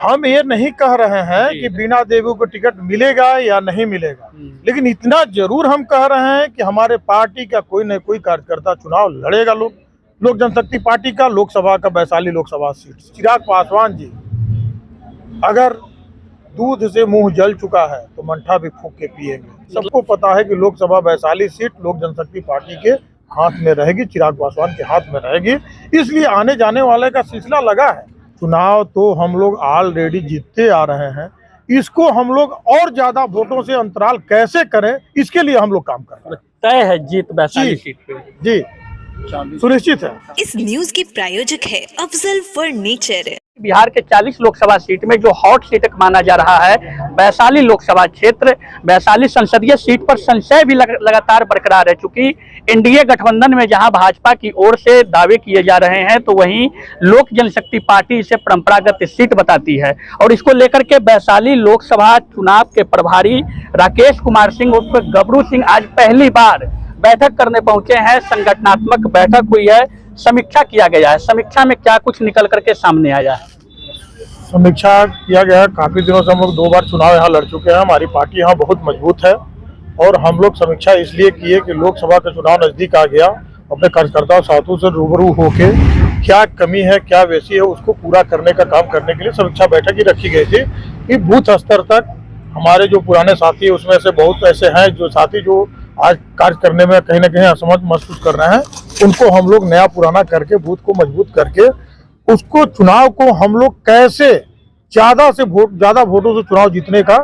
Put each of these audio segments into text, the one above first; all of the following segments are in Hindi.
हम ये नहीं कह रहे हैं कि बीना देवी को टिकट मिलेगा या नहीं मिलेगा, लेकिन इतना जरूर हम कह रहे हैं कि हमारे पार्टी का कोई न कोई कार्यकर्ता चुनाव लड़ेगा। लोक जनशक्ति पार्टी का लोकसभा का वैशाली लोकसभा सीट चिराग पासवान जी अगर दूध से मुंह जल चुका है तो मंठा भी फूंक के पिएंगे। सबको पता है कि लोकसभा वैशाली सीट लोक जनशक्ति पार्टी के हाथ में रहेगी, चिराग पासवान के हाथ में रहेगी। इसलिए आने जाने वाले का सिलसिला लगा है। चुनाव तो हम लोग ऑलरेडी जीतते आ रहे हैं, इसको हम लोग और ज्यादा वोटों से अंतराल कैसे करें, इसके लिए हम लोग काम कर रहे हैं। तय है जीत वैशाली सीट पे जी, सुनिश्चित है। इस न्यूज के प्रायोजक है अफजल फर्नीचर। बिहार के 40 लोकसभा सीट में जो हॉट सीट माना जा रहा है वैशाली लोकसभा क्षेत्र, वैशाली संसदीय सीट पर संशय भी लगातार बरकरार है। चूंकि एनडीए गठबंधन में जहां भाजपा की ओर से दावे किए जा रहे हैं, तो वहीं लोक जनशक्ति पार्टी इसे परंपरागत सीट बताती है। और इसको लेकर के वैशाली लोकसभा चुनाव के प्रभारी राकेश कुमार सिंह उर्फ गबरू सिंह आज पहली बार बैठक करने पहुंचे हैं। संगठनात्मक बैठक हुई है, समीक्षा किया गया है। समीक्षा में क्या कुछ निकल करके सामने आया है? समीक्षा किया गया है। काफी दिनों से हम लोग 2 बार चुनाव यहाँ लड़ चुके हैं। हमारी पार्टी यहाँ बहुत मजबूत है और हम लोग समीक्षा इसलिए किए कि लोकसभा का चुनाव नजदीक आ गया, अपने कार्यकर्ताओं साथियों से रूबरू होके क्या कमी है क्या वैसी है उसको पूरा करने का काम करने के लिए समीक्षा बैठक ही रखी गई थी कि बूथ स्तर तक हमारे जो पुराने साथी है उसमें से बहुत ऐसे हैं जो साथी जो आज कार्य करने में कहीं ना कहीं असमर्थ महसूस कर रहे हैं, उनको हम लोग नया पुराना करके बूथ को मजबूत करके उसको चुनाव को हम लोग कैसे ज्यादा वोटों से चुनाव जीतने का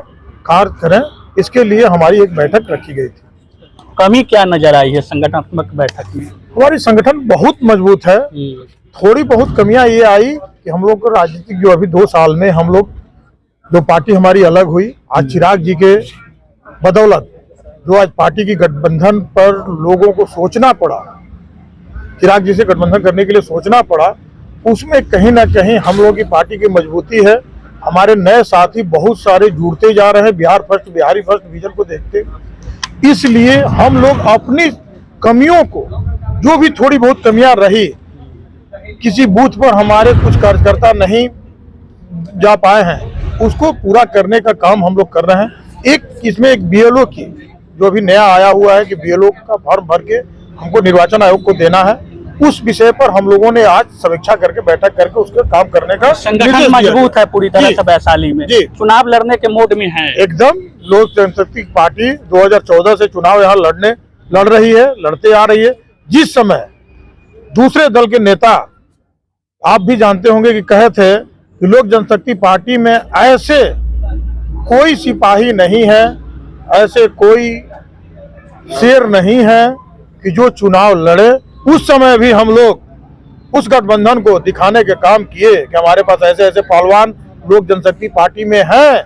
कार्य करें, इसके लिए हमारी एक बैठक रखी गई थी। कमी क्या नजर आई है संगठनात्मक बैठक में? हमारी संगठन बहुत मजबूत है। थोड़ी बहुत कमियां ये आई कि हम लोग को राजनीतिक जो अभी 2 साल में हम लोग जो पार्टी हमारी अलग हुई, आज चिराग जी के बदौलत जो आज पार्टी की गठबंधन पर लोगों को सोचना पड़ा, चिराग जी से गठबंधन करने के लिए सोचना पड़ा, उसमें कहीं ना कहीं हम लोगों की पार्टी की मजबूती है। हमारे नए साथी बहुत सारे जुड़ते जा रहे हैं Bihar first Bihari first vision को देखते। इसलिए हम लोग अपनी कमियों को, जो भी थोड़ी बहुत कमियां रही, किसी बूथ पर हमारे कुछ कार्यकर्ता नहीं जा पाए हैं, उसको पूरा करने का काम हम लोग कर रहे हैं। इसमें एक बीएलओ की जो अभी नया आया हुआ है कि बीएलओ का फॉर्म भर के हमको निर्वाचन आयोग को देना है, उस विषय पर हम लोगों ने आज समीक्षा करके बैठक करके उसके काम करने का संगठन मजबूत है पूरी तरह से वैशाली में। चुनाव लड़ने के मोड में है एकदम। लोक जनशक्ति पार्टी 2014 से चुनाव यहाँ लड़ रही है, लड़ते आ रही है। जिस समय दूसरे दल के नेता आप भी जानते होंगे कि कहे थे कि लोक जनशक्ति पार्टी में ऐसे कोई सिपाही नहीं है, ऐसे कोई शेर नहीं है कि जो चुनाव लड़े, उस समय भी हम लोग उस गठबंधन को दिखाने के काम किए कि हमारे पास ऐसे ऐसे पहलवान लोक जनशक्ति पार्टी में हैं,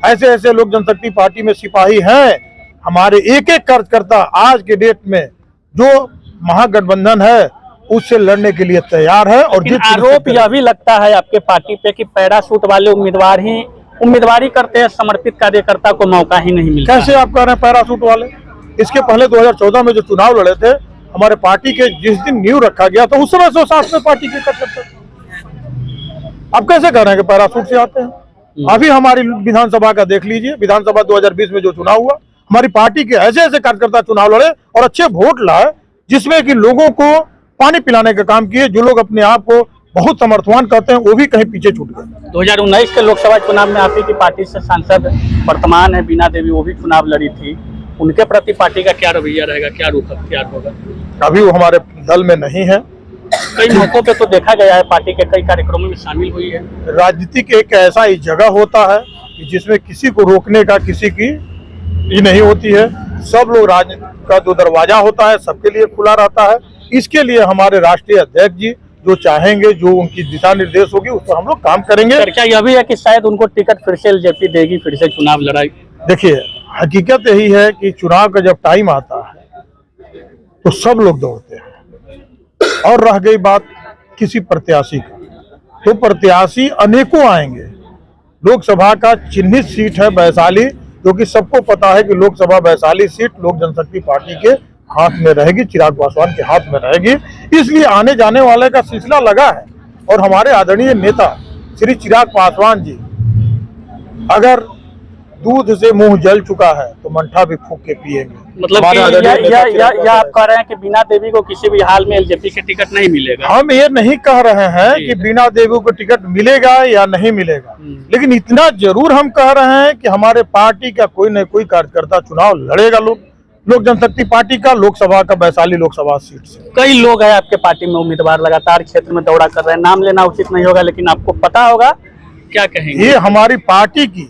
ऐसे ऐसे लोक जनशक्ति पार्टी में सिपाही हैं। हमारे एक एक कार्यकर्ता आज के डेट में जो महागठबंधन है उससे लड़ने के लिए तैयार है। और आरोप यह भी लगता है आपके पार्टी पे कि पैराशूट वाले उम्मीदवार ही उम्मीदवारी करते हैं, समर्पित कार्यकर्ता को मौका ही नहीं मिलता। कैसे आप कह रहे हैं पैराशूट वाले? इसके पहले 2014 में जो चुनाव लड़े थे, हमारे पार्टी के जिस दिन नींव रखा गया था उस समय से साथ में पार्टी के कार्यकर्ता। आप कैसे कह रहे हैं कि पैराशूट से आते हैं? अभी हमारी विधानसभा का देख लीजिए, विधानसभा 2020 में जो चुनाव हुआ, हमारी पार्टी के ऐसे ऐसे कार्यकर्ता चुनाव लड़े और अच्छे वोट लाए, जिसमें कि लोगों को पानी पिलाने का काम किए। जो लोग अपने आप को बहुत समर्थवान करते हैं वो भी कहीं पीछे छूट गए। 2019 के लोकसभा चुनाव में आप ही की पार्टी से सांसद वर्तमान है बीना देवी, वो भी चुनाव लड़ी थी। उनके प्रति पार्टी का क्या रवैया रहेगा, क्या रुख अख्तियार होगा? अभी वो हमारे दल में नहीं है। कई मौकों पे तो देखा गया है पार्टी के कई कार्यक्रमों में शामिल हुई है। राजनीतिक एक ऐसा ही जगह होता है कि जिसमें किसी को रोकने का किसी की ही नहीं होती है। सब लोग राजनीति का जो दरवाजा होता है सबके लिए खुला रहता है। इसके लिए हमारे राष्ट्रीय अध्यक्ष जी जो चाहेंगे, जो उनकी दिशा निर्देश होगी उस पर हम लोग काम करेंगे। चर्चा यह भी है कि शायद उनको टिकट फिर से एलजेपी देगी, फिर से चुनाव लड़ाई। देखिए, हकीकत यही है कि चुनाव का जब टाइम आता है तो सब लोग दौड़ते हैं। और रह गई बात किसी प्रत्याशी का, तो प्रत्याशी अनेकों आएंगे। लोकसभा का चिन्हित सीट है वैशाली, जो कि सबको पता है कि लोकसभा वैशाली सीट लोक जनशक्ति पार्टी के हाथ में रहेगी, चिराग पासवान के हाथ में रहेगी। इसलिए आने जाने वाले का सिलसिला लगा है और हमारे आदरणीय नेता श्री चिराग पासवान जी अगर दूध से मुंह जल चुका है तो मंठा भी फूंक के पिएंगे। मतलब हमारे आदरणीय नेता चिराग या आप कह रहे हैं कि बीना देवी को किसी भी हाल में एलजेपी से टिकट नहीं मिलेगा? हम ये नहीं कह रहे हैं कि बीना देवी को टिकट मिलेगा या नहीं मिलेगा, लेकिन इतना जरूर हम कह रहे हैं कि हमारे पार्टी का कोई न कोई कार्यकर्ता चुनाव लड़ेगा। लोक जनशक्ति पार्टी का लोकसभा का वैशाली लोकसभा सीट से कई लोग हैं आपके पार्टी में उम्मीदवार, लगातार क्षेत्र में दौरा कर रहे हैं। नाम लेना उचित नहीं होगा, लेकिन आपको पता होगा, क्या कहेंगे? ये हमारी पार्टी की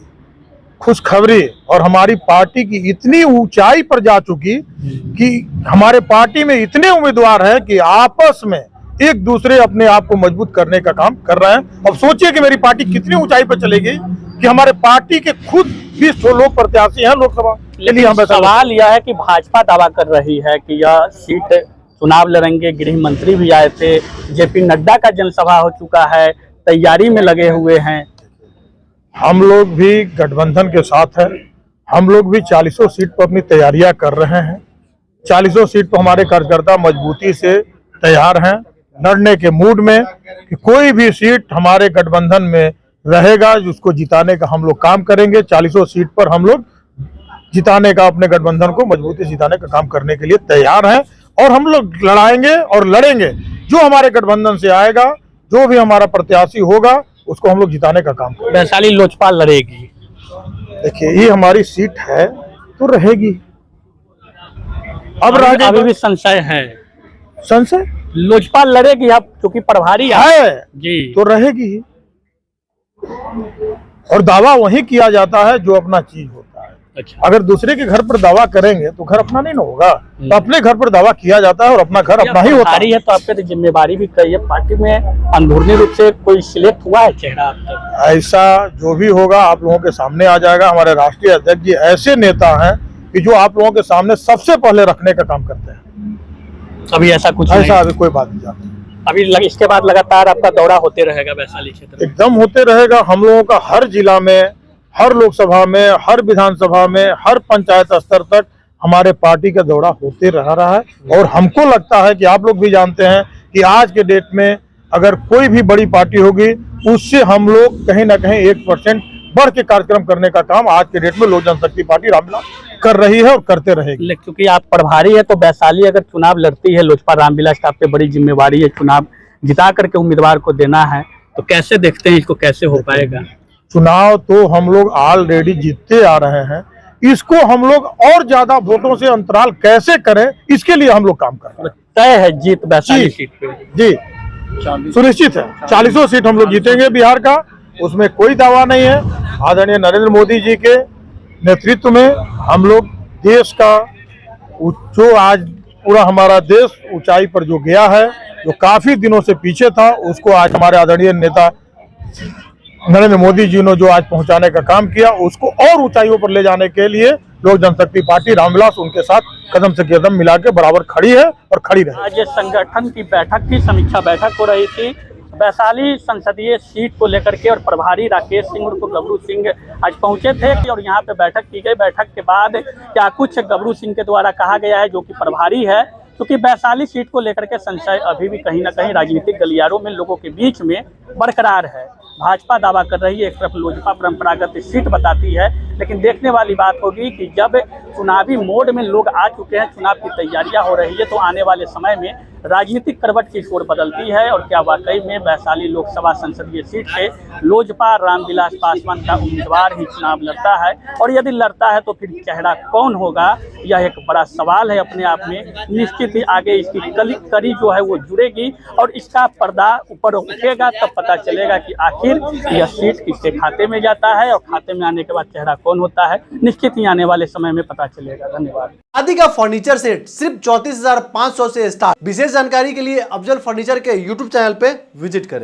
खुशखबरी और हमारी पार्टी की इतनी ऊंचाई पर जा चुकी कि हमारे पार्टी में इतने उम्मीदवार हैं कि आपस में एक दूसरे अपने आप को मजबूत करने का काम कर रहे हैं। अब सोचिए कि मेरी पार्टी कितनी ऊंचाई पर चलेगी कि हमारे पार्टी के खुद 20 लोग प्रत्याशी हैं लोकसभा के लिए। हम सवाल यह है कि भाजपा दावा कर रही है कि यह सीट चुनाव लड़ेंगे। गृह मंत्री भी आए थे, जेपी नड्डा का जनसभा हो चुका है, तैयारी में लगे हुए हैं। हम लोग भी गठबंधन के साथ हैं। हम लोग भी 40 सीट पर अपनी तैयारियां कर रहे हैं। 40 सीट पर हमारे कार्यकर्ता मजबूती से तैयार हैं, लड़ने के मूड में कि कोई भी सीट हमारे गठबंधन में रहेगा जिसको जिताने का हम लोग काम करेंगे। 40 सीट पर हम लोग जिताने का, अपने गठबंधन को मजबूती से जिताने का काम करने के लिए तैयार हैं और हम लोग लड़ाएंगे और लड़ेंगे। जो हमारे गठबंधन से आएगा, जो भी हमारा प्रत्याशी होगा, उसको हम लोग जिताने का काम करेंगे। वैशाली लोजपा लड़ेगी। देखिए, ये हमारी सीट है तो रहेगी। अब अभी भी संशय है? संशय लोजपा लड़ेगी, अब क्योंकि प्रभारी है जी तो रहेगी ही। और दावा वही किया जाता है जो अपना चीज होता है। अच्छा। अगर दूसरे के घर पर दावा करेंगे तो घर अपना नहीं ना होगा, तो अपने घर पर दावा किया जाता है और अपना घर अपना ही होता है। तो आपके तो जिम्मेवारी भी कही है, पार्टी में अंदरूनी रूप से कोई सिलेक्ट हुआ है चेहरा आपका? ऐसा जो भी होगा आप लोगों के सामने आ जाएगा। हमारे राष्ट्रीय अध्यक्ष जी ऐसे नेता हैं कि जो आप लोगों के सामने सबसे पहले रखने का काम करते हैं। अभी ऐसा कुछ ऐसा अभी कोई बात नहीं जाती। अभी इसके बाद लगातार आपका दौरा होते रहेगा वैशाली क्षेत्र में? एकदम होते रहेगा। हम लोगों का हर जिला में, हर लोकसभा में, हर विधानसभा में, हर पंचायत स्तर तक हमारे पार्टी का दौरा होते रहा है। और हमको लगता है कि आप लोग भी जानते हैं कि आज के डेट में अगर कोई भी बड़ी पार्टी होगी, उससे हम लोग कहीं ना कहीं 1% बढ़ के कार्यक्रम करने का काम आज के डेट में लोक जनशक्ति पार्टी रामविलास कर रही है और करते रहेगी। क्योंकि आप प्रभारी है, तो वैशाली अगर चुनाव लड़ती है लोजपा, रामविलास का आप पे बड़ी जिम्मेवारी है, चुनाव जिता करके उम्मीदवार को देना है, तो कैसे देखते हैं इसको, कैसे हो पाएगा? चुनाव तो हम लोग ऑलरेडी जीतते आ रहे हैं, इसको हम लोग और ज्यादा वोटों से अंतराल कैसे करें, इसके लिए हम लोग काम कर रहे हैं। तय है जीत वैशाली सीट पे? जी सुनिश्चित है। 40 सीट हम लोग जीतेंगे बिहार का, उसमें कोई दावा नहीं है। आदरणीय नरेंद्र मोदी जी के नेतृत्व में हम लोग देश का, जो आज पूरा हमारा देश ऊंचाई पर जो गया है, जो काफी दिनों से पीछे था, उसको आज हमारे आदरणीय नेता नरेंद्र मोदी जी ने जो आज पहुंचाने का काम किया, उसको और ऊंचाइयों पर ले जाने के लिए लोक जनशक्ति पार्टी रामविलास उनके साथ कदम से कदम मिला के बराबर खड़ी है और खड़ी रहे। आज संगठन की बैठक की समीक्षा बैठक हो रही थी वैशाली संसदीय सीट को लेकर के, और प्रभारी राकेश सिंह उर्फ गबरू सिंह आज पहुंचे थे और यहाँ पे बैठक की गई। बैठक के बाद क्या कुछ गबरू सिंह के द्वारा कहा गया है, जो कि प्रभारी है, क्योंकि वैशाली सीट को लेकर के संशय अभी भी कहीं ना कहीं राजनीतिक गलियारों में लोगों के बीच में बरकरार है। भाजपा दावा कर रही है, एक तरफ लोजपा परंपरागत सीट बताती है, लेकिन देखने वाली बात होगी कि जब चुनावी मोड में लोग आ चुके हैं, चुनाव की तैयारियां हो रही है, तो आने वाले समय में राजनीतिक करवट की ओर बदलती है और क्या वाकई में वैशाली लोकसभा संसदीय सीट से लोजपा रामविलास पासवान का उम्मीदवार ही चुनाव लड़ता है, और यदि लड़ता है तो फिर चेहरा कौन होगा, यह एक बड़ा सवाल है अपने आप में। निश्चित ही आगे इसकी कड़ी जो है वो जुड़ेगी और इसका पर्दा ऊपर उठेगा, तब पता चलेगा कि आखिर यह सीट किसके खाते में जाता है और खाते में आने के बाद चेहरा कौन होता है। निश्चित ही आने वाले समय में पता चलेगा। धन्यवाद। शादी का फर्नीचर सेट सिर्फ 34,500 से स्टार्ट। विशेष जानकारी के लिए अफजल फर्नीचर के YouTube चैनल पे विजिट करें।